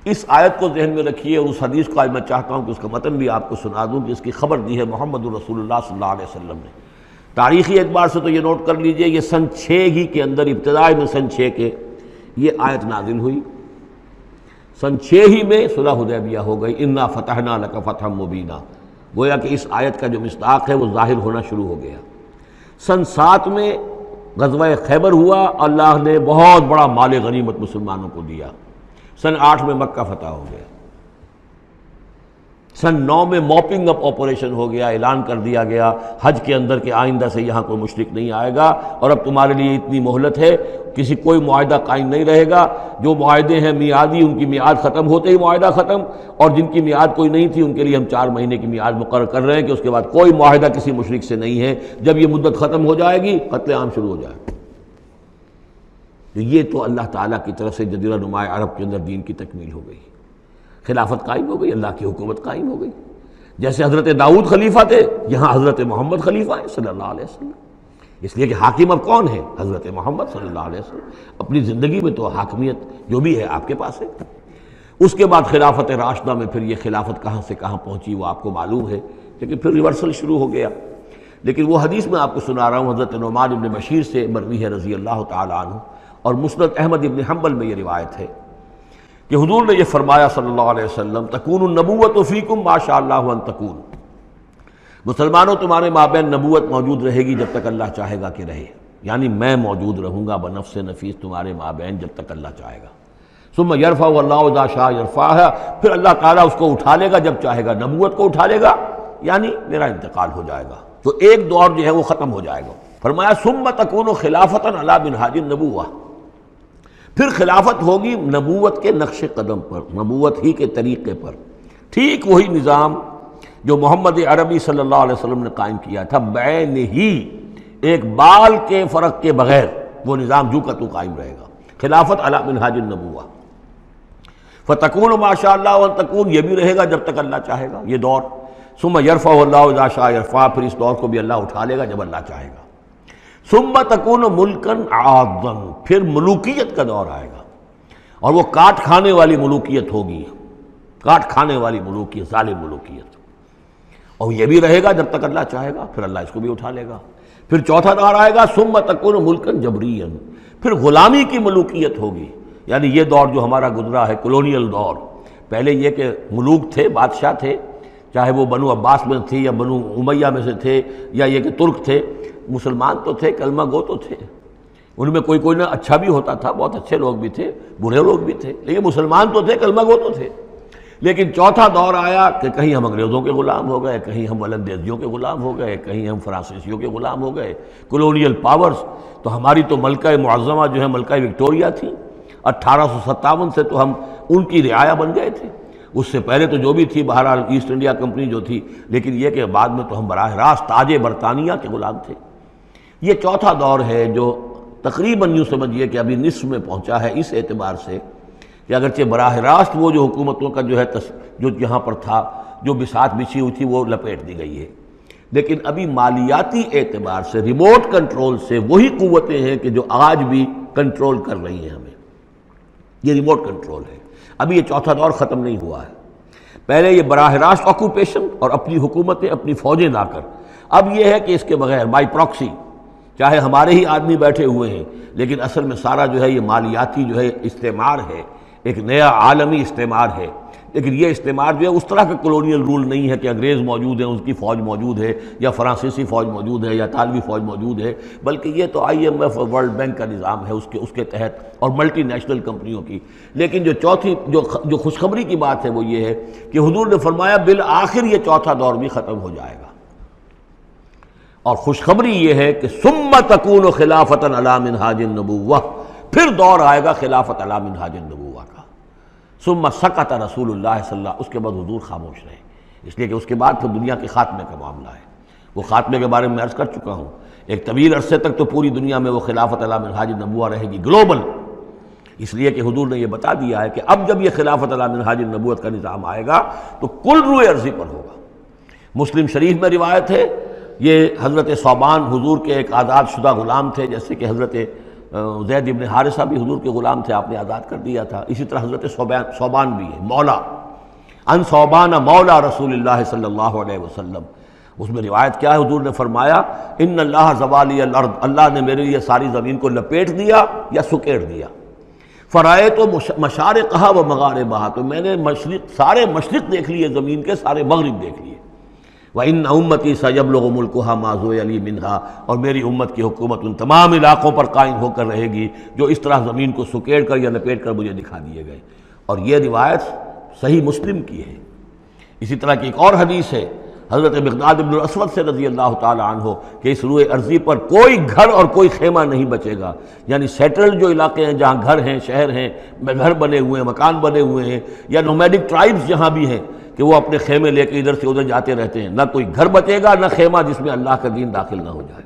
اس آیت کو ذہن میں رکھیے، اور اس حدیث کو آج میں چاہتا ہوں کہ اس کا متن بھی آپ کو سنا دوں کہ اس کی خبر دی ہے محمد رسول اللہ صلی اللہ علیہ وسلم نے۔ تاریخی اعتبار سے تو یہ نوٹ کر لیجئے، یہ سن 6 ہی کے اندر، ابتدائی میں سن 6 کے یہ آیت نازل ہوئی۔ سن 6 ہی میں صلح حدیبیہ ہو گئی، انا فتحنا لک فتحا مبینا، گویا کہ اس آیت کا جو مصداق ہے وہ ظاہر ہونا شروع ہو گیا۔ سن 7 میں غزوہ خیبر ہوا، اللہ نے بہت بڑا مال غنیمت مسلمانوں کو دیا۔ سن 8 میں مکہ فتح ہو گیا۔ سن 9 میں موپنگ اپ آپریشن ہو گیا، اعلان کر دیا گیا حج کے اندر کہ آئندہ سے یہاں کوئی مشرک نہیں آئے گا، اور اب تمہارے لیے اتنی مہلت ہے، کوئی معاہدہ قائم نہیں رہے گا، جو معاہدے ہیں میعادی ان کی میعاد ختم ہوتے ہی معاہدہ ختم، اور جن کی میعاد کوئی نہیں تھی ان کے لیے ہم 4 مہینے کی میعاد مقرر کر رہے ہیں کہ اس کے بعد کوئی معاہدہ کسی مشرک سے نہیں ہے، جب یہ مدت ختم ہو جائے گی قتل عام شروع ہو جائے گا۔ یہ تو اللہ تعالیٰ کی طرف سے جزیرہ نما عرب کے اندر دین کی تکمیل ہو گئی، خلافت قائم ہو گئی، اللہ کی حکومت قائم ہو گئی۔ جیسے حضرت داؤد خلیفہ تھے، یہاں حضرت محمد خلیفہ ہیں صلی اللہ علیہ وسلم، اس لیے کہ حاکم اب کون ہے؟ حضرت محمد صلی اللہ علیہ وسلم۔ اپنی زندگی میں تو حاکمیت جو بھی ہے آپ کے پاس ہے۔ اس کے بعد خلافت راشدہ میں پھر یہ خلافت کہاں سے کہاں پہنچی وہ آپ کو معلوم ہے، لیکن پھر ریورسل شروع ہو گیا۔ لیکن وہ حدیث میں آپ کو سنا رہا ہوں، حضرت نعمان بن بشیر سے مروی ہے رضی اللہ تعالیٰ عنہ، اور مسند احمد بن حنبل میں یہ روایت ہے کہ حضور نے یہ فرمایا صلی اللہ علیہ وسلم، تکون النبوۃ فیکم ما شاء اللہ ان تکون، مسلمانوں تمہارے مابین نبوت موجود رہے گی جب تک اللہ چاہے گا کہ رہے، یعنی میں موجود رہوں گا بنفس نفیس تمہارے مابین جب تک اللہ چاہے گا۔ ثم یرفع اللہ اذا شاء یرفعها، پھر اللہ تعالیٰ اس کو اٹھا لے گا جب چاہے گا، نبوت کو اٹھا لے گا، یعنی میرا انتقال ہو جائے گا، تو ایک دور جو ہے وہ ختم ہو جائے گا۔ فرمایا ثم تکون خلافۃ علی منہاج النبوۃ، پھر خلافت ہوگی نبوت کے نقش قدم پر، نبوت ہی کے طریقے پر، ٹھیک وہی نظام جو محمد عربی صلی اللہ علیہ وسلم نے قائم کیا تھا، بعین ہی، ایک بال کے فرق کے بغیر وہ نظام جو کا تو قائم رہے گا، خلافت علی منہاج النبوۃ۔ فتکون ما شاء اللہ وان تکون، یہ بھی رہے گا جب تک اللہ چاہے گا یہ دور۔ ثم یرفع اللہ اذا شاء یرفع، پھر اس دور کو بھی اللہ اٹھا لے گا جب اللہ چاہے گا۔ ثم تکون ملکن عاضا، پھر ملوکیت کا دور آئے گا، اور وہ کاٹ کھانے والی ملوکیت ہوگی، کاٹ کھانے والی ملوکیت، ظالم ملوکیت، اور یہ بھی رہے گا جب تک اللہ چاہے گا، پھر اللہ اس کو بھی اٹھا لے گا۔ پھر چوتھا دور آئے گا، ثم تکون ملکن جبریا، پھر غلامی کی ملوکیت ہوگی، یعنی یہ دور جو ہمارا گزرا ہے کولونیل دور، پہلے یہ کہ ملوک تھے، بادشاہ تھے، چاہے وہ بنو عباس میں تھے یا بنو امیہ میں سے تھے، یا یہ کہ ترک تھے، مسلمان تو تھے، کلمہ گو تو تھے، ان میں کوئی نہ اچھا بھی ہوتا تھا، بہت اچھے لوگ بھی تھے، برے لوگ بھی تھے، لیکن مسلمان تو تھے، کلمہ گو تو تھے۔ لیکن چوتھا دور آیا کہ کہیں ہم انگریزوں کے غلام ہو گئے، کہیں ہم ولندیزیوں کے غلام ہو گئے، کہیں ہم فرانسیسیوں کے غلام ہو گئے، کولونیل پاورز۔ تو ہماری تو ملکہ معظمہ جو ہے ملکہ وکٹوریہ تھی، 1857 سے تو ہم ان کی رعایا بن گئے تھے، اس سے پہلے تو جو بھی تھی بہرحال ایسٹ انڈیا کمپنی جو تھی، لیکن یہ کہ بعد میں تو ہم براہ راست تاج برطانیہ کے غلام تھے۔ یہ چوتھا دور ہے جو تقریباً یوں سمجھیے کہ ابھی نصف میں پہنچا ہے، اس اعتبار سے کہ اگرچہ براہ راست وہ جو حکومتوں کا جو ہے جو یہاں پر تھا، جو بساط بچھی ہوئی تھی وہ لپیٹ دی گئی ہے، لیکن ابھی مالیاتی اعتبار سے ریموٹ کنٹرول سے وہی قوتیں ہیں کہ جو آج بھی کنٹرول کر رہی ہیں ہمیں، یہ ریموٹ کنٹرول ہے۔ ابھی یہ چوتھا دور ختم نہیں ہوا ہے، پہلے یہ براہ راست آکوپیشن اور اپنی حکومتیں، اپنی فوجیں لا کر، اب یہ ہے کہ اس کے بغیر بائی پراکسی، چاہے ہمارے ہی آدمی بیٹھے ہوئے ہیں، لیکن اصل میں سارا جو ہے یہ مالیاتی جو ہے استعمار ہے، ایک نیا عالمی استعمار ہے۔ لیکن یہ استعمار جو ہے اس طرح کا کولونیل رول نہیں ہے کہ انگریز موجود ہیں، اس کی فوج موجود ہے، یا فرانسیسی فوج موجود ہے، یا اطالوی فوج موجود ہے، بلکہ یہ تو IMF اور ورلڈ بینک کا نظام ہے اس کے تحت، اور ملٹی نیشنل کمپنیوں کی۔ لیکن جو چوتھی جو خوشخبری کی بات ہے وہ یہ ہے کہ حضور نے فرمایا بالآخر یہ چوتھا دور بھی ختم ہو جائے گا، اور خوشخبری یہ ہے کہ ثم تکون خلافۃ علی منہاج النبوۃ، پھر دور آئے گا خلافت علی منہاج النبوۃ کا۔ ثم سکت رسول اللہ صلی اللہ، اس کے بعد حضور خاموش رہے، اس لیے کہ اس کے بعد پھر دنیا کے خاتمے کا معاملہ ہے۔ وہ خاتمے کے بارے میں عرض کر چکا ہوں، ایک طویل عرصے تک تو پوری دنیا میں وہ خلافت علی منہاج النبوۃ رہے گی، گلوبل، اس لیے کہ حضور نے یہ بتا دیا ہے کہ اب جب یہ خلافت علی منہاج النبوۃ کا نظام آئے گا تو کل روئے ارضی پر ہوگا۔ مسلم شریف میں روایت ہے، یہ حضرت ثوبان حضور کے ایک آزاد شدہ غلام تھے، جیسے کہ حضرت زید ابن حارثہ بھی حضور کے غلام تھے، آپ نے آزاد کر دیا تھا. اسی طرح حضرت ثوبان بھی ہے، مولا ان ثوبان مولا رسول اللہ صلی اللہ علیہ وسلم. اس میں روایت کیا ہے، حضور نے فرمایا ان اللہ زوالی الارض، اللہ نے میرے لیے ساری زمین کو لپیٹ دیا یا سکیڑ دیا. فرائے تو مشارقہا و مغاربہا، تو میں نے سارے مشرق دیکھ لیے زمین کے، سارے مغرب دیکھ لیے. وَإِنَّ أُمَّتِي سَيَبْلُغُ مُلْكُهَا مَا زُوِّيَ لِي مِنْهَا، اور میری امت کی حکومت ان تمام علاقوں پر قائم ہو کر رہے گی جو اس طرح زمین کو سکیڑ کر یا لپیٹ کر مجھے دکھا دیے گئے. اور یہ روایت صحیح مسلم کی ہے. اسی طرح کی ایک اور حدیث ہے حضرت مقداد بن الاسود سے رضی اللہ تعالی عنہ کہ اس روئے ارضی پر کوئی گھر اور کوئی خیمہ نہیں بچے گا، یعنی سیٹلڈ جو علاقے ہیں جہاں گھر ہیں، شہر ہیں، گھر بنے ہوئے ہیں، مکان بنے ہوئے ہیں، یا نومیڈک ٹرائبز جہاں بھی ہیں کہ وہ اپنے خیمے لے کے ادھر سے ادھر جاتے رہتے ہیں، نہ کوئی گھر بچے گا نہ خیمہ جس میں اللہ کا دین داخل نہ ہو جائے.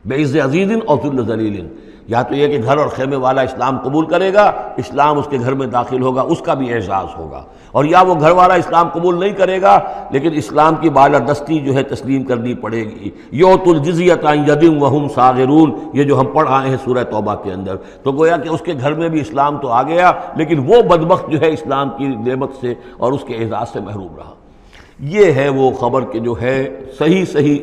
بعز عزیز اور ذل ذلیل، یا تو یہ کہ گھر اور خیمے والا اسلام قبول کرے گا، اسلام اس کے گھر میں داخل ہوگا، اس کا بھی اعزاز ہوگا، اور یا وہ گھر والا اسلام قبول نہیں کرے گا لیکن اسلام کی بالادستی جو ہے تسلیم کرنی پڑے گی. یؤتوا الجزیۃ عن ید وہم صاغرون، یہ جو ہم پڑھ آئے ہیں سورہ توبہ کے اندر، تو گویا کہ اس کے گھر میں بھی اسلام تو آ گیا لیکن وہ بدبخت جو ہے اسلام کی نعمت سے اور اس کے اعزاز سے محروم رہا. یہ ہے وہ خبر کہ جو ہے صحیح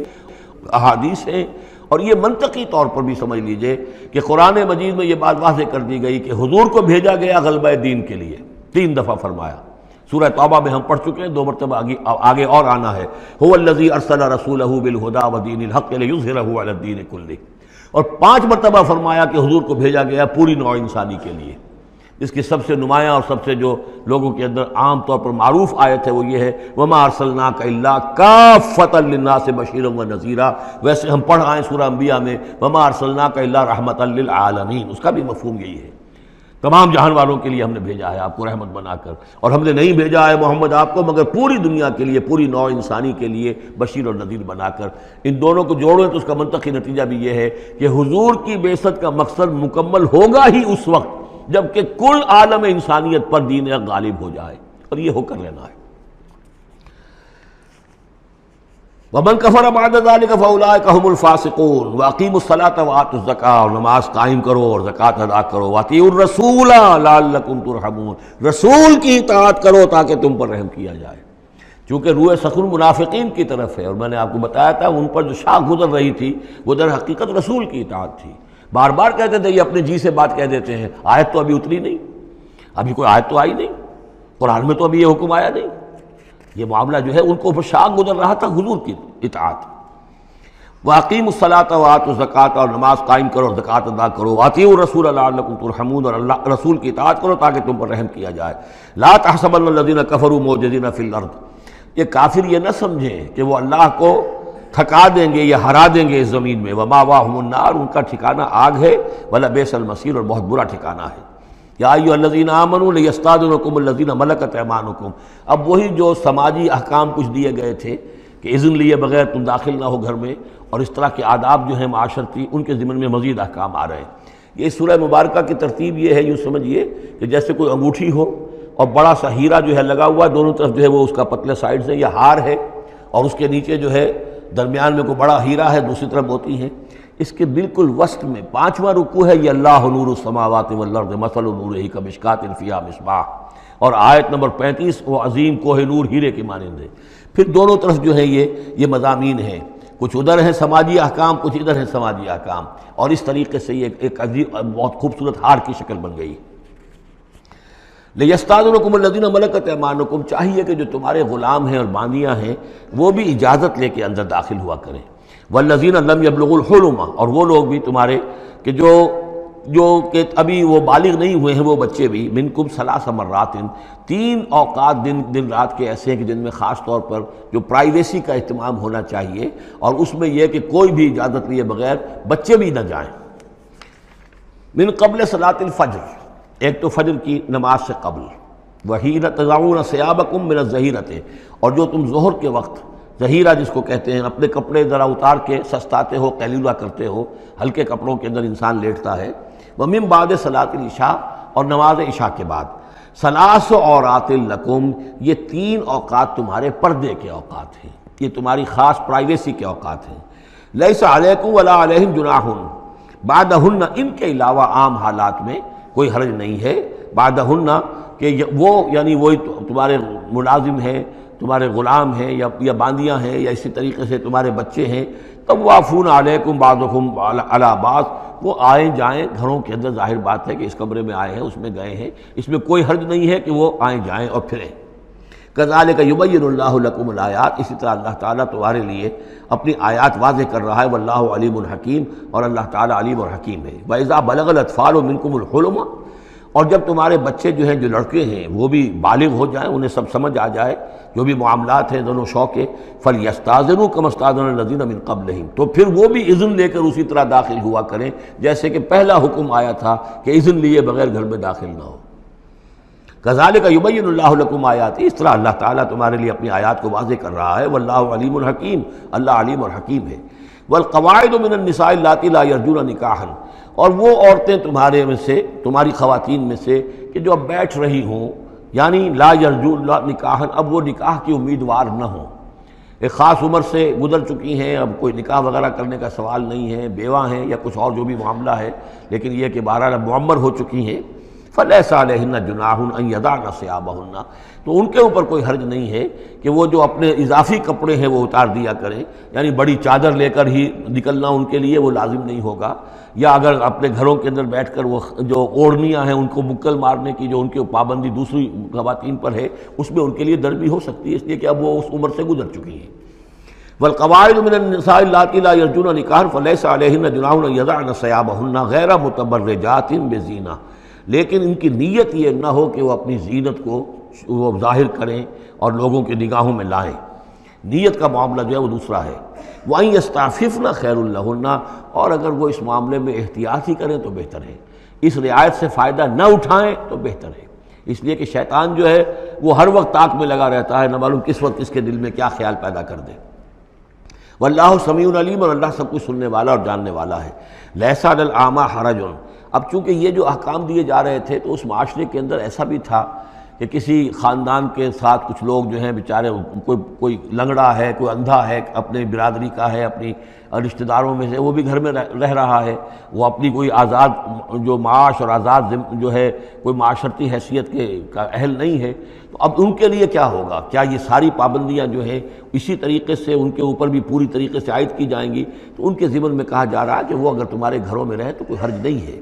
احادیث ہیں. اور یہ منطقی طور پر بھی سمجھ لیجئے کہ قرآن مجید میں یہ بات واضح کر دی گئی کہ حضور کو بھیجا گیا غلبہ دین کے لیے، 3 دفعہ فرمایا. سورہ توبہ میں ہم پڑھ چکے ہیں، 2 مرتبہ آگے اور آنا ہے. هو الذی ارسل رسولہ بالہدی ودین الحق لیظہرہ علی الدین کلہ، اور 5 مرتبہ فرمایا کہ حضور کو بھیجا گیا پوری نوع انسانی کے لیے. اس کی سب سے نمایاں اور سب سے جو لوگوں کے اندر عام طور پر معروف آیت ہے وہ یہ ہے وَمَا أَرْسَلْنَاكَ إِلَّا كَافَّةً لِلنَّاسِ بَشِيرًا وَنَذِيرًا. ویسے ہم پڑھ آئے سورہ انبیاء میں وَمَا أَرْسَلْنَاكَ إِلَّا رَحْمَةً لِلْعَالَمِينَ، اس کا بھی مفہوم یہی ہے، تمام جہان والوں کے لیے ہم نے بھیجا ہے آپ کو رحمت بنا کر. اور ہم نے نہیں بھیجا ہے محمد آپ کو مگر پوری دنیا کے لیے، پوری نوع انسانی کے لیے بشیر اور نذیر بنا کر. ان دونوں کو جوڑیں تو اس کا منطقی نتیجہ بھی یہ ہے کہ حضور کی بعثت کا مقصد مکمل ہوگا ہی اس وقت جبکہ کل عالم انسانیت پر دین غالب ہو جائے، اور یہ ہو کر لینا ہے. وَمَنْ كَفَرَ بَعْدَ ذَلِكَ فَأُولَٰئِكَ هُمُ الْفَاسِقُونَ وَأَقِیمُوا الصَّلَاةَ وَآتُوا الزَّکَاةَ، اور نماز قائم کرو اور زکوٰۃ ادا کرو. وَأَطِیعُوا الرَّسُولَ لَعَلَّکُمْ تُرْحَمُونَ، رسول کی اطاعت کرو تاکہ تم پر رحم کیا جائے. چونکہ روح سخن منافقین کی طرف ہے، اور میں نے آپ کو بتایا تھا ان پر جو شاخ گزر رہی تھی وہ در حقیقت رسول کی اطاعت تھی. بار بار کہتے تھے، یہ اپنے جی سے بات کہہ دیتے ہیں، آیت تو ابھی اتری نہیں، ابھی کوئی آیت تو آئی نہیں، قرآن میں تو ابھی یہ حکم آیا نہیں. یہ معاملہ جو ہے ان کو شاخ گزر رہا تھا حضور کی اطاعت. وَأَقِیمُوا الصَّلَاةَ وَآتُوا الزَّکَاةَ، اور نماز قائم کرو اور زکوٰۃ ادا کرو. وَأَطِیعُوا الرَّسُولَ لَعَلَّکُمْ تُرْحَمُونَ، اور اللہ رسول کی اطاعت کرو تاکہ تم پر رحم کیا جائے. لَا تَحْسَبَنَّ الَّذِينَ كَفَرُوا مُعْجِزِينَ فِي الْأَرْضِ، یہ کافر یہ نہ سمجھیں کہ وہ اللہ کو تھکا دیں گے یا ہرا دیں گے اس زمین میں. وَمَأْوَاهُمُ النَّارُ، ان کا ٹھکانہ آگ ہے. وَلَبِئْسَ الْمَصِيرُ، اور بہت برا ٹھکانہ ہے. یا ایھا الذین آمنوا لیستأذنکم الذین ملکت ایمانکم، اب وہی جو سماجی احکام کچھ دیے گئے تھے کہ اذن لیے بغیر تم داخل نہ ہو گھر میں، اور اس طرح کے آداب جو ہیں معاشرتی ان کے ضمن میں مزید احکام آ رہے ہیں. یہ سورہ مبارکہ کی ترتیب یہ ہے، یوں سمجھیے کہ جیسے کوئی انگوٹھی ہو اور بڑا سا ہیرا جو ہے لگا ہوا ہے، دونوں طرف جو ہے وہ اس کا پتلے سائڈ سے یا ہار ہے، اور اس کے نیچے جو ہے درمیان میں کوئی بڑا ہیرا ہے، دوسری طرف موتی ہے. اس کے بالکل وسط میں 5واں رکوع ہے، یہ اللہ نور السماوات والارض مثل نورہ کمشکاۃ فیہا مصباح، اور آیت نمبر 35 وہ عظیم کوہ نور ہیرے کے مانند ہے. پھر دونوں طرف جو ہے یہ مضامین ہیں، کچھ ادھر ہیں سماجی احکام، کچھ ادھر ہیں سماجی احکام، اور اس طریقے سے یہ ایک عظیم بہت خوبصورت ہار کی شکل بن گئی. لیستأذنکم الذین ملکت ایمانکم، چاہیے کہ جو تمہارے غلام ہیں اور باندیاں ہیں وہ بھی اجازت لے کے اندر داخل ہوا کریں. والذین لم یبلغوا الحلم، اور وہ لوگ بھی تمہارے کہ جو کہ ابھی وہ بالغ نہیں ہوئے ہیں وہ بچے بھی. منکم 3 مرات، 3 اوقات دن رات کے ایسے ہیں کہ جن میں خاص طور پر جو پرائیویسی کا اہتمام ہونا چاہیے، اور اس میں یہ کہ کوئی بھی اجازت لیے بغیر بچے بھی نہ جائیں. من قبل صلاۃ الفجر، ایک تو فجر کی نماز سے قبل. وحین تضعون ثیابکم من الظہیرۃ، اور جو تم ظہر کے وقت ظہیرہ جس کو کہتے ہیں، اپنے کپڑے ذرا اتار کے سستاتے ہو، قیلولہ کرتے ہو، ہلکے کپڑوں کے اندر انسان لیٹتا ہے. ومن بعد صلاۃ العشاء، اور نماز عشاء کے بعد. 3 عورات لکم، یہ 3 اوقات تمہارے پردے کے اوقات ہیں، یہ تمہاری خاص پرائیویسی کے اوقات ہیں. لیس علیکم ولا علیہم جناح، بعدہن ان کے علاوہ عام حالات میں کوئی حرج نہیں ہے، بعدہن کہ وہ یعنی وہی تمہارے ملازم ہیں، تمہارے غلام ہیں یا باندیاں ہیں یا اسی طریقے سے تمہارے بچے ہیں، طوافون علیکم بعضکم علی بعض، وہ آئیں جائیں گھروں کے اندر، ظاہر بات ہے کہ اس کمرے میں آئے ہیں اس میں گئے ہیں، اس میں کوئی حرج نہیں ہے کہ وہ آئیں جائیں اور پھریں۔ کذالک یبین اللہ لکم الآیات، اسی طرح اللہ تعالیٰ تمہارے لیے اپنی آیات واضح کر رہا ہے، واللہ علیم الحکیم، اور اللہ تعالیٰ علیم اور حکیم ہے۔ وَإِذَا بَلَغَ الْأَطْفَالُ مِنْكُمُ الْحُلُمَ، اور جب تمہارے بچے جو ہیں جو لڑکے ہیں وہ بھی بالغ ہو جائیں، انہیں سب سمجھ آ جائے جو بھی معاملات ہیں دونوں شوق کے، فَلْيَسْتَأْذِنُوا كَمَا اسْتَأْذَنَ الَّذِينَ مِنْ قَبْلِهِمْ، تو پھر وہ بھی اذن لے کر اسی طرح داخل ہوا کریں جیسے کہ پہلا حکم آیا تھا کہ اذن لیے بغیر گھر میں داخل نہ ہو۔ کذالک یبین اللہ لکم آیاتہ، اس طرح اللہ تعالیٰ تمہارے لیے اپنی آیات کو واضح کر رہا ہے، واللہ علیم الحکیم، اللہ علیم اور حکیم ہے۔ والقواعد من النساء اللاتی لا یرجون نکاحا، اور وہ عورتیں تمہارے میں سے، تمہاری خواتین میں سے کہ جو اب بیٹھ رہی ہوں، یعنی لا یرجون نکاحا، اب وہ نکاح کی امیدوار نہ ہوں، ایک خاص عمر سے گزر چکی ہیں، اب کوئی نکاح وغیرہ کرنے کا سوال نہیں ہے، بیوہ ہیں یا کچھ اور جو بھی معاملہ ہے، لیکن یہ کہ بہرحال اب معمر ہو چکی ہیں، فَلَيْسَ عَلَيْهِنَّ جُنَاحٌ أَن يَضَعْنَ ثِيَابَهُنَّ، تو ان کے اوپر کوئی حرج نہیں ہے کہ وہ جو اپنے اضافی کپڑے ہیں وہ اتار دیا کریں، یعنی بڑی چادر لے کر ہی نکلنا ان کے لیے وہ لازم نہیں ہوگا، یا اگر اپنے گھروں کے اندر بیٹھ کر وہ جو اوڑھنیاں ہیں ان کو بکل مارنے کی جو ان کی پابندی دوسری خواتین پر ہے اس میں ان کے لیے درد بھی ہو سکتی ہے، اس لیے کہ اب وہ اس عمر سے گزر چکی ہیں۔ والقواعد من النساء اللاتی لا یرجون نکاحا فلیس علیہن جناح ان یضعن ثیابہن غیر متبرجات بزینہ، لیکن ان کی نیت یہ نہ ہو کہ وہ اپنی زینت کو وہ ظاہر کریں اور لوگوں کی نگاہوں میں لائیں، نیت کا معاملہ جو ہے وہ دوسرا ہے۔ وَأَن يَسْتَعْفِفْنَ خَيْرٌ لَهُنَّ، اور اگر وہ اس معاملے میں احتیاط ہی کریں تو بہتر ہے، اس رعایت سے فائدہ نہ اٹھائیں تو بہتر ہے، اس لیے کہ شیطان جو ہے وہ ہر وقت طاق میں لگا رہتا ہے، نہ معلوم کس وقت اس کے دل میں کیا خیال پیدا کر دے۔ واللہ سمیع علیم، اور اللہ سب کچھ سننے والا اور جاننے والا ہے۔ لیس علی الاعمی حرج، اب چونکہ یہ جو احکام دیے جا رہے تھے تو اس معاشرے کے اندر ایسا بھی تھا کہ کسی خاندان کے ساتھ کچھ لوگ جو ہیں بیچارے، کوئی لنگڑا ہے، کوئی اندھا ہے، اپنے برادری کا ہے، اپنی رشتہ داروں میں سے، وہ بھی گھر میں رہ رہا ہے، وہ اپنی کوئی آزاد جو معاش اور آزاد جو ہے کوئی معاشرتی حیثیت کا اہل نہیں ہے، تو اب ان کے لیے کیا ہوگا؟ کیا یہ ساری پابندیاں جو ہیں اسی طریقے سے ان کے اوپر بھی پوری طریقے سے عائد کی جائیں گی؟ تو ان کے ضمن میں کہا جا رہا ہے کہ وہ اگر تمہارے گھروں میں رہے تو کوئی حرج نہیں ہے۔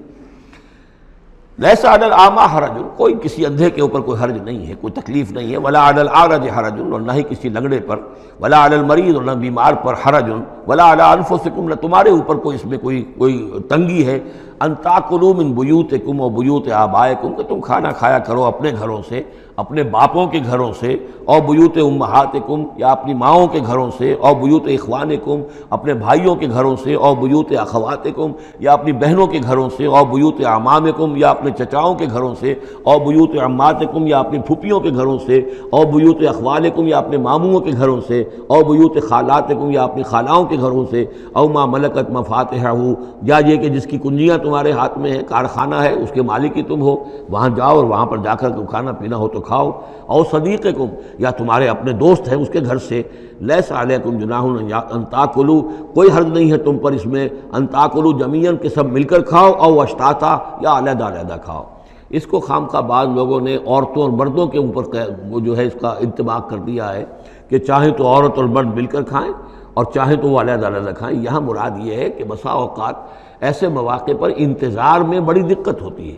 لیس علی الاعمی حرج، کوئی کسی اندھے کے اوپر کوئی حرج نہیں ہے، کوئی تکلیف نہیں ہے، ولا علی الاعرج حرج، اور نہ ہی کسی لنگڑے پر، ولا علی المریض، اور نہ بیمار پر حرج، ولا علی انفسکم، نہ تمہارے اوپر کوئی اس میں کوئی تنگی ہے، ان تاکلوا من بیوتکم و بیوت آبائکم، کہ تم کھانا کھایا کرو اپنے گھروں سے، اپنے باپوں کے گھروں سے، اور بیوت امہاتکم، یا اپنی ماؤں کے گھروں سے، اور بیوت اخوانکم، اپنے بھائیوں کے گھروں سے، اور بیوت اخواتکم، یا اپنی بہنوں کے گھروں سے، اور بیوت اعمامکم، یا اپنے چچاؤں کے گھروں سے، اور بیوت عماتکم، یا اپنی پھوپھیوں کے گھروں سے، اور بیوت اخوالکم، یا اپنے ماموں کے گھروں سے، اور بیوت خالاتکم، یا اپنی خالاؤں کے گھروں سے، او ما ملکت مفاتحہ، یا یہ کہ جس کی کنجیاں تمہارے ہاتھ میں ہے، کارخانہ ہے، اس کے مالک ہی تم ہو، وہاں جاؤ اور وہاں پر جا کر کھانا پینا ہو تو کھاؤ، اور صدیقکم، یا تمہارے اپنے دوست ہیں اس کے گھر سے، لیس علیکم جناح ان تاکلوا، کوئی حرج نہیں ہے تم پر اس میں، ان تاکلوا جمیعاً، کہ سب مل کر کھاؤ، او اشتاتا، یا علیحدہ علیحدہ کھاؤ۔ اس کو خامخواہ بعض لوگوں نے عورتوں اور مردوں کے اوپر وہ جو ہے اس کا انطباق کر دیا ہے کہ چاہیں تو عورت اور مرد مل کر کھائیں اور چاہیں تو وہ علیحدہ علیحدہ کھائیں۔ یہاں مراد یہ ہے کہ بسا اوقات ایسے مواقع پر انتظار میں بڑی دقت ہوتی ہے،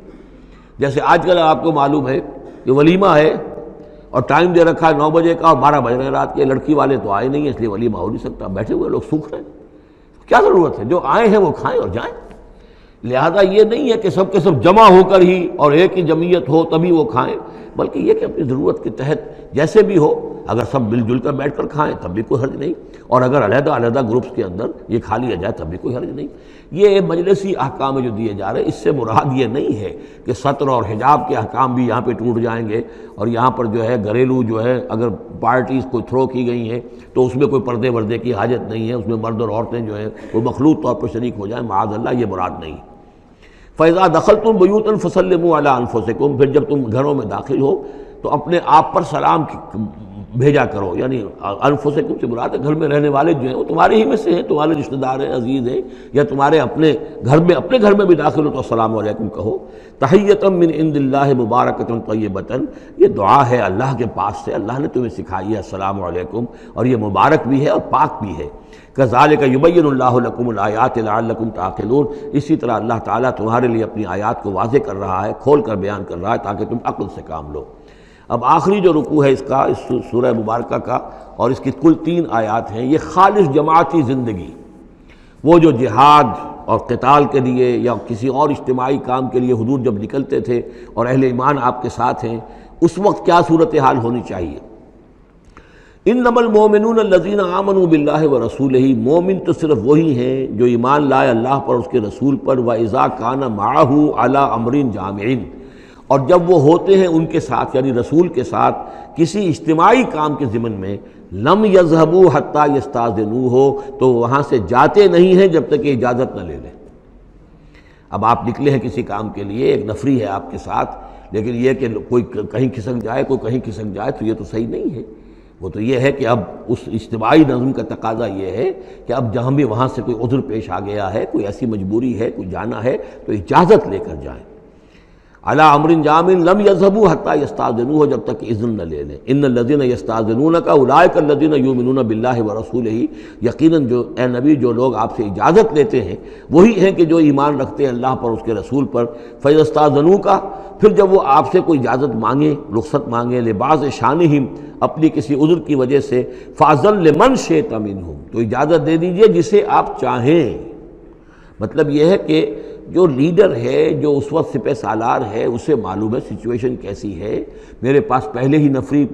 جیسے آج کل آپ کو معلوم ہے کہ ولیمہ ہے اور ٹائم دے رکھا ہے 9 بجے کا اور 12 بج رہے ہیں رات کے، لڑکی والے تو آئے نہیں ہیں اس لیے ولیمہ ہو نہیں سکتا، بیٹھے ہوئے لوگ سوکھ رہے ہیں، کیا ضرورت ہے؟ جو آئے ہیں وہ کھائیں اور جائیں۔ لہذا یہ نہیں ہے کہ سب کے سب جمع ہو کر ہی اور ایک ہی جمعیت ہو تبھی وہ کھائیں، بلکہ یہ کہ اپنی ضرورت کے تحت جیسے بھی ہو، اگر سب مل جل کر بیٹھ کر کھائیں تب بھی کوئی حرج نہیں، اور اگر علیحدہ علیحدہ گروپس کے اندر یہ کھا لیا جائے تب بھی کوئی حرج نہیں۔ یہ مجلسی احکام جو دیے جا رہے ہیں، اس سے مراد یہ نہیں ہے کہ سطر اور حجاب کے احکام بھی یہاں پہ ٹوٹ جائیں گے، اور یہاں پر جو ہے گھریلو جو ہے اگر پارٹیز کوئی تھرو کی گئی ہیں تو اس میں کوئی پردے وردے کی حاجت نہیں ہے، اس میں مرد اور عورتیں جو ہیں وہ مخلوط طور پر شریک ہو جائیں، معاذ اللہ، یہ مراد نہیں۔ فَإِذَا دَخَلْتُمْ بُيُوتًا فَسَلِّمُوا عَلَىٰ أَنفُسِكُمْ، پھر جب تم گھروں میں داخل ہو تو اپنے آپ پر سلام بھیجا کرو، یعنی انفسکم سے مراد ہے گھر میں رہنے والے جو ہیں وہ تمہارے ہی میں سے ہیں، تمہارے رشتہ دار ہیں، عزیز ہیں، یا تمہارے اپنے گھر میں بھی داخل ہو تو السلام علیکم کہو۔ تحیۃ من عند اللہ مبارکۃ طیبۃ، یہ دعا ہے اللہ کے پاس سے، اللہ نے تمہیں سکھائی ہے السلام علیکم، اور یہ مبارک بھی ہے اور پاک بھی ہے۔ کذالک یبین اللہ لکم الآیات لعلکم تعقلون، اسی طرح اللہ تعالیٰ تمہارے لیے اپنی آیات کو واضح کر رہا ہے، کھول کر بیان کر رہا ہے تاکہ تم عقل سے کام لو۔ اب آخری جو رکوع ہے اس کا، اس سورہ مبارکہ کا، اور اس کی کل 3 آیات ہیں، یہ خالص جماعتی زندگی، وہ جو جہاد اور قتال کے لیے یا کسی اور اجتماعی کام کے لیے حضور جب نکلتے تھے اور اہل ایمان آپ کے ساتھ ہیں، اس وقت کیا صورتحال ہونی چاہیے۔ انما المؤمنون الذین آمنوا باللہ ورسولہ، مومن تو صرف وہی ہیں جو ایمان لائے اللہ پر، اس کے رسول پر، وَإِذَا كَانَ مَعَهُ عَلَىٰ أَمْرٍ جَامِعٍ، اور جب وہ ہوتے ہیں ان کے ساتھ یعنی رسول کے ساتھ کسی اجتماعی کام کے ضمن میں، لم یذهبوا حتیٰ یستاذنوہ، تو وہاں سے جاتے نہیں ہیں جب تک کہ اجازت نہ لے لیں۔ اب آپ نکلے ہیں کسی کام کے لیے، ایک نفری ہے آپ کے ساتھ، لیکن یہ کہ کوئی کہیں کھسک جائے کوئی کہیں کھسک جائے تو یہ تو صحیح نہیں ہے۔ وہ تو یہ ہے کہ اب اس اجتماعی نظم کا تقاضا یہ ہے کہ اب جہاں بھی وہاں سے کوئی عذر پیش آ گیا ہے، کوئی ایسی مجبوری ہے، کوئی جانا ہے، تو اجازت لے کر جائیں۔ علی امر جامع لم یذهبوا حتی یستاذنوہ، جب تک کہ اذن نہ لے لیں۔ ان الذین یستاذنونک اولئک الذین یؤمنون باللہ ورسولہ، یقیناً جو اے نبی جو لوگ آپ سے اجازت لیتے ہیں وہی ہیں کہ جو ایمان رکھتے ہیں اللہ پر، اس کے رسول پر۔ فاذا استاذنوک، پھر جب وہ آپ سے کوئی اجازت مانگے، رخصت مانگے، لبعض شانہم، اپنی کسی عذر کی وجہ سے، فاذن لمن شئت منہم، تو اجازت دے دیجئے جسے آپ چاہیں۔ مطلب یہ ہے کہ جو لیڈر ہے، جو اس وقت سپہ سالار ہے، اسے معلوم ہے سچویشن کیسی ہے، میرے پاس پہلے ہی نفری،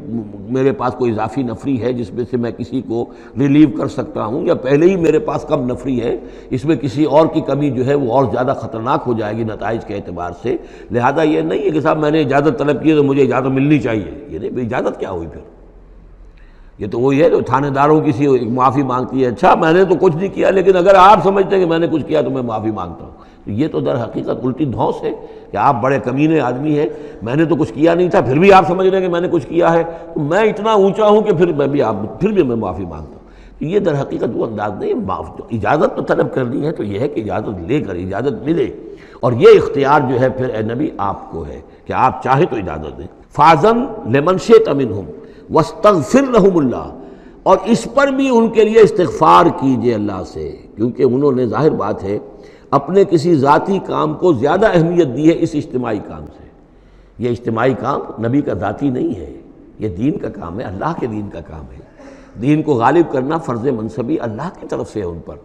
میرے پاس کوئی اضافی نفری ہے جس میں سے میں کسی کو ریلیو کر سکتا ہوں، یا پہلے ہی میرے پاس کم نفری ہے، اس میں کسی اور کی کمی جو ہے وہ اور زیادہ خطرناک ہو جائے گی نتائج کے اعتبار سے۔ لہذا یہ نہیں ہے کہ صاحب میں نے اجازت طلب کی ہے تو مجھے اجازت ملنی چاہیے، یہ نہیں، اجازت کیا ہوئی پھر؟ یہ تو وہی ہے جو تھانے داروں کسی معافی مانگتی ہے، اچھا میں نے تو کچھ نہیں کیا لیکن اگر آپ سمجھتے ہیں کہ میں نے کچھ کیا تو میں معافی مانگتا ہوں۔ تو یہ تو در حقیقت الٹی دھونس ہے کہ آپ بڑے کمینے آدمی ہیں، میں نے تو کچھ کیا نہیں تھا پھر بھی آپ سمجھ رہے ہیں کہ میں نے کچھ کیا ہے، تو میں اتنا اونچا ہوں کہ پھر میں معافی مانگتا ہوں۔ تو یہ در حقیقت وہ انداز نہیں ہے۔ اجازت تو طلب کرنی ہے تو یہ ہے کہ اجازت لے کر اجازت ملے، اور یہ اختیار جو ہے پھر اے نبی آپ کو ہے کہ آپ چاہیں تو اجازت دیں۔ فاذن لمن شئت منہم واستغفر لہم اللہ، اور اس پر بھی ان کے لیے استغفار کیجئے اللہ سے، کیونکہ انہوں نے ظاہر بات ہے اپنے کسی ذاتی کام کو زیادہ اہمیت دی ہے اس اجتماعی کام سے۔ یہ اجتماعی کام نبی کا ذاتی نہیں ہے، یہ دین کا کام ہے، اللہ کے دین کا کام ہے۔ دین کو غالب کرنا فرض منصبی اللہ کی طرف سے ہے ان پر،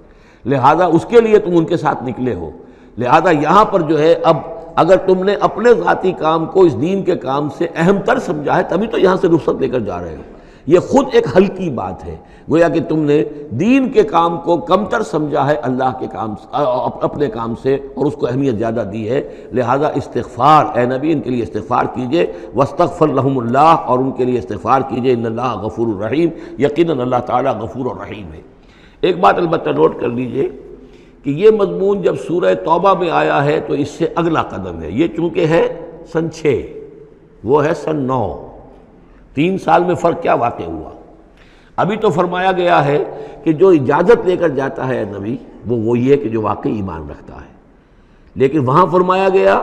لہذا اس کے لیے تم ان کے ساتھ نکلے ہو۔ لہذا یہاں پر جو ہے اب اگر تم نے اپنے ذاتی کام کو اس دین کے کام سے اہم تر سمجھا ہے تبھی تو یہاں سے رخصت لے کر جا رہے ہو۔ یہ خود ایک ہلکی بات ہے، گویا کہ تم نے دین کے کام کو کمتر سمجھا ہے اللہ کے کام اپنے کام سے، اور اس کو اہمیت زیادہ دی ہے۔ لہذا استغفار، اے نبی ان کے لیے استغفار کیجئے، واستغفر لہم اللہ، اور ان کے لیے استغفار کیجئے، ان اللہ غفور الرحیم، یقیناً اللہ تعالیٰ غفور الرحیم ہے۔ ایک بات البتہ نوٹ کر لیجئے کہ یہ مضمون جب سورہ توبہ میں آیا ہے تو اس سے اگلا قدم ہے، یہ چونکہ ہے سن 6، وہ ہے سن 9، 3 سال میں فرق کیا واقع ہوا؟ ابھی تو فرمایا گیا ہے کہ جو اجازت لے کر جاتا ہے نبی وہ وہی ہے کہ جو واقعی ایمان رکھتا ہے، لیکن وہاں فرمایا گیا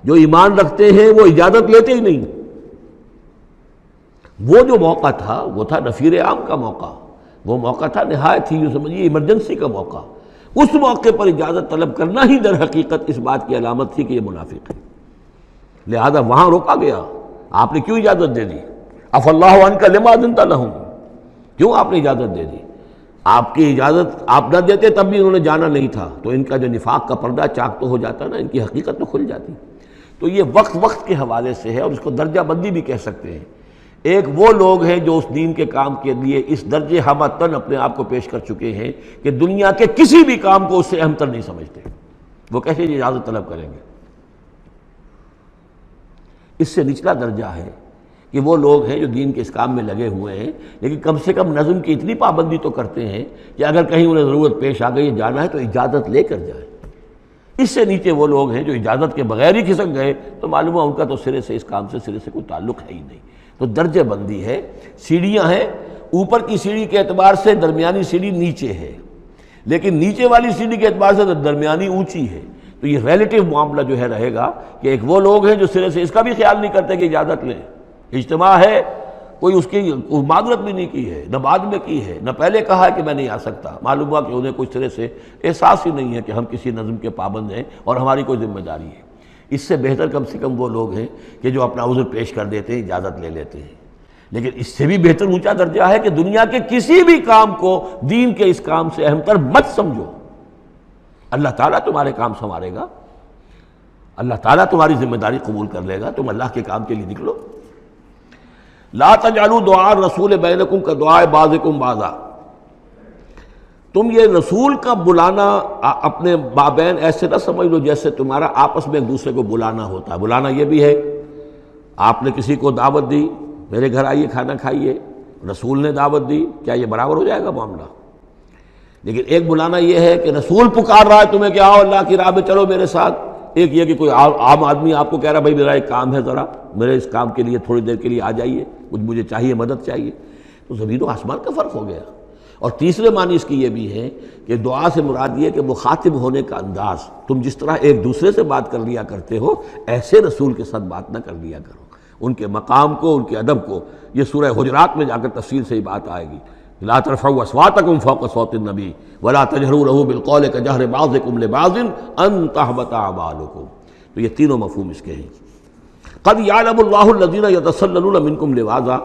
جو ایمان رکھتے ہیں وہ اجازت لیتے ہی نہیں۔ وہ جو موقع تھا وہ تھا نفیر عام کا موقع، وہ موقع تھا نہایت ہی یوں سمجھیے ایمرجنسی کا موقع، اس موقع پر اجازت طلب کرنا ہی در حقیقت اس بات کی علامت تھی کہ یہ منافق ہے، لہذا وہاں روکا گیا۔ آپ نے کیوں اجازت دے دی؟ اف اللہ عنک لما اذنت لہم، کیوں آپ نے اجازت دے دی؟ آپ کی اجازت آپ نہ دیتے تب بھی انہوں نے جانا نہیں تھا، تو ان کا جو نفاق کا پردہ چاک تو ہو جاتا نا، ان کی حقیقت تو کھل جاتی۔ تو یہ وقت کے حوالے سے ہے، اور اس کو درجہ بندی بھی کہہ سکتے ہیں۔ ایک وہ لوگ ہیں جو اس دین کے کام کے لیے اس درجے ہمتن اپنے آپ کو پیش کر چکے ہیں کہ دنیا کے کسی بھی کام کو اس سے اہم تر نہیں سمجھتے، وہ کیسے اجازت طلب کریں گے؟ اس سے نچلا درجہ ہے کہ وہ لوگ ہیں جو دین کے اس کام میں لگے ہوئے ہیں، لیکن کم سے کم نظم کی اتنی پابندی تو کرتے ہیں کہ اگر کہیں انہیں ضرورت پیش آ گئی جانا ہے تو اجازت لے کر جائیں۔ اس سے نیچے وہ لوگ ہیں جو اجازت کے بغیر ہی کھسک گئے تو معلوم ہے ان کا تو سرے سے اس کام سے سرے سے کوئی تعلق ہے ہی نہیں۔ تو درجہ بندی ہے، سیڑھیاں ہیں، اوپر کی سیڑھی کے اعتبار سے درمیانی سیڑھی نیچے ہے، لیکن نیچے والی سیڑھی کے اعتبار سے درمیانی اونچی ہے۔ تو یہ ریلیٹیو معاملہ جو ہے رہے گا کہ ایک وہ لوگ ہیں جو سرے سے اس کا بھی خیال نہیں کرتے کہ اجازت لیں، اجتماع ہے، کوئی اس کی معذرت بھی نہیں کی ہے، نہ بعد میں کی ہے، نہ پہلے کہا ہے کہ میں نہیں آ سکتا، معلوم ہوا کہ انہیں کوئی سرے سے احساس ہی نہیں ہے کہ ہم کسی نظم کے پابند ہیں اور ہماری کوئی ذمہ داری ہے۔ اس سے بہتر کم سے کم وہ لوگ ہیں کہ جو اپنا عذر پیش کر دیتے ہیں، اجازت لے لیتے ہیں۔ لیکن اس سے بھی بہتر اونچا درجہ ہے کہ دنیا کے کسی بھی کام کو دین کے اس کام سے اہم تر مت سمجھو، اللہ تعالیٰ تمہارے کام سنوارے گا، اللہ تعالیٰ تمہاری ذمہ داری قبول کر لے گا، تم اللہ کے کام کے لیے نکلو۔ لا تجعلوا دعاء الرسول بینکم کدعاء بعضکم بعضا، تم یہ رسول کا بلانا اپنے مابین ایسے نہ سمجھ لو جیسے تمہارا آپس میں ایک دوسرے کو بلانا ہوتا ہے۔ بلانا یہ بھی ہے، آپ نے کسی کو دعوت دی، میرے گھر آئیے کھانا کھائیے، رسول نے دعوت دی، کیا یہ برابر ہو جائے گا معاملہ؟ لیکن ایک بلانا یہ ہے کہ رسول پکار رہا ہے تمہیں کہ آؤ اللہ کی راہ میں چلو میرے ساتھ، ایک یہ کہ کوئی عام آدمی آپ کو کہہ رہا بھائی میرا ایک کام ہے، ذرا میرے اس کام کے لیے تھوڑی دیر کے لیے آ جائیے، کچھ مجھے چاہیے، مدد چاہیے۔ تو زمین و آسمان کا فرق ہو گیا۔ اور تیسرے معنی اس کی یہ بھی ہے کہ دعا سے مراد یہ کہ مخاطب ہونے کا انداز، تم جس طرح ایک دوسرے سے بات کر لیا کرتے ہو ایسے رسول کے ساتھ بات نہ کر لیا کرو، ان کے مقام کو، ان کے ادب کو۔ یہ سورہ حجرات میں جا کر تفصیل سے ہی بات آئے گی، لا ترفعوا اصواتکم فوق صوت النبی ولا تجہروا لہ بالقول کجہر بعضکم لبعض ان تحبط اعمالکم۔ تو یہ تینوں مفہوم اس کے ہیں۔ قد یعلم اللہ الذین یتسللون منکم لواذا،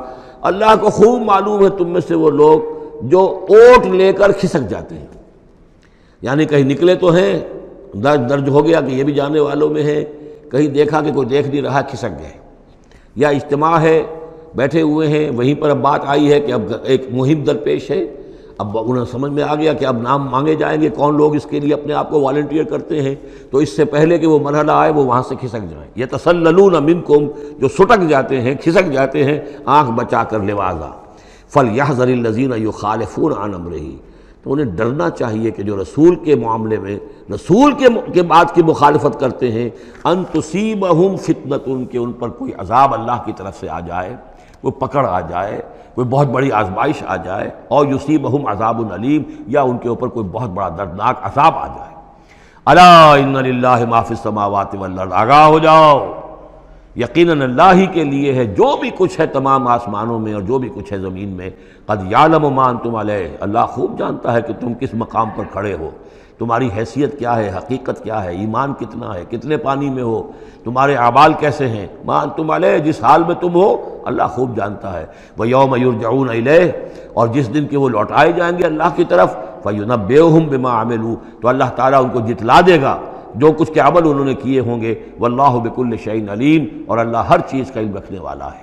اللہ کو خوب معلوم ہے تم میں سے وہ لوگ جو اوٹ لے کر کھسک جاتے ہیں، یعنی کہیں نکلے تو ہیں، درج ہو گیا کہ یہ بھی جانے والوں میں ہے، کہیں دیکھا کہ کوئی دیکھ نہیں رہا کھسک گئے، یا اجتماع ہے بیٹھے ہوئے ہیں وہیں پر اب بات آئی ہے کہ اب ایک مہم درپیش ہے، اب انہیں سمجھ میں آ گیا کہ اب نام مانگے جائیں گے، کون لوگ اس کے لیے اپنے آپ کو والنٹیئر کرتے ہیں، تو اس سے پہلے کہ وہ مرحلہ آئے وہ وہاں سے کھسک جائیں۔ یتسللون منکم، جو سٹک جاتے ہیں، کھسک جاتے ہیں آنکھ بچا کر لواذا، فلیحذر الذین یخالفون عن امرہ، تو انہیں ڈرنا چاہیے کہ جو رسول کے معاملے میں، رسول کے بات کی مخالفت کرتے ہیں، ان تصیبہم فتنۃ، کہ ان پر کوئی عذاب اللہ کی طرف سے آ جائے، کوئی پکڑ آ جائے، کوئی بہت بڑی آزمائش آ جائے، اور یصیبہم عذاب علیم، یا ان کے اوپر کوئی بہت بڑا دردناک عذاب آ جائے۔ الا ان للہ ما فی السماوات والارض، آگاہ ہو جاؤ، یقیناً اللہ ہی کے لیے ہے جو بھی کچھ ہے تمام آسمانوں میں اور جو بھی کچھ ہے زمین میں۔ قد یعلم ما انتم علیہ، اللہ خوب جانتا ہے کہ تم کس مقام پر کھڑے ہو، تمہاری حیثیت کیا ہے، حقیقت کیا ہے، ایمان کتنا ہے، کتنے پانی میں ہو، تمہارے اعمال کیسے ہیں، ما انتم علیہ، جس حال میں تم ہو اللہ خوب جانتا ہے۔ وَيَوْمَ يُرْجَعُونَ إِلَيْهِ، اور جس دن کہ وہ لوٹائے جائیں گے اللہ کی طرف، فَيُنَبِّئُهُم بِمَا عَمِلُوا، تو اللہ تعالیٰ ان کو جتلا دے گا جو کچھ کے عمل انہوں نے کیے ہوں گے۔ وَاللَّهُ بِكُلِّ شَيْءٍ عَلِيمٌ، اور اللہ ہر چیز کا علم رکھنے والا ہے۔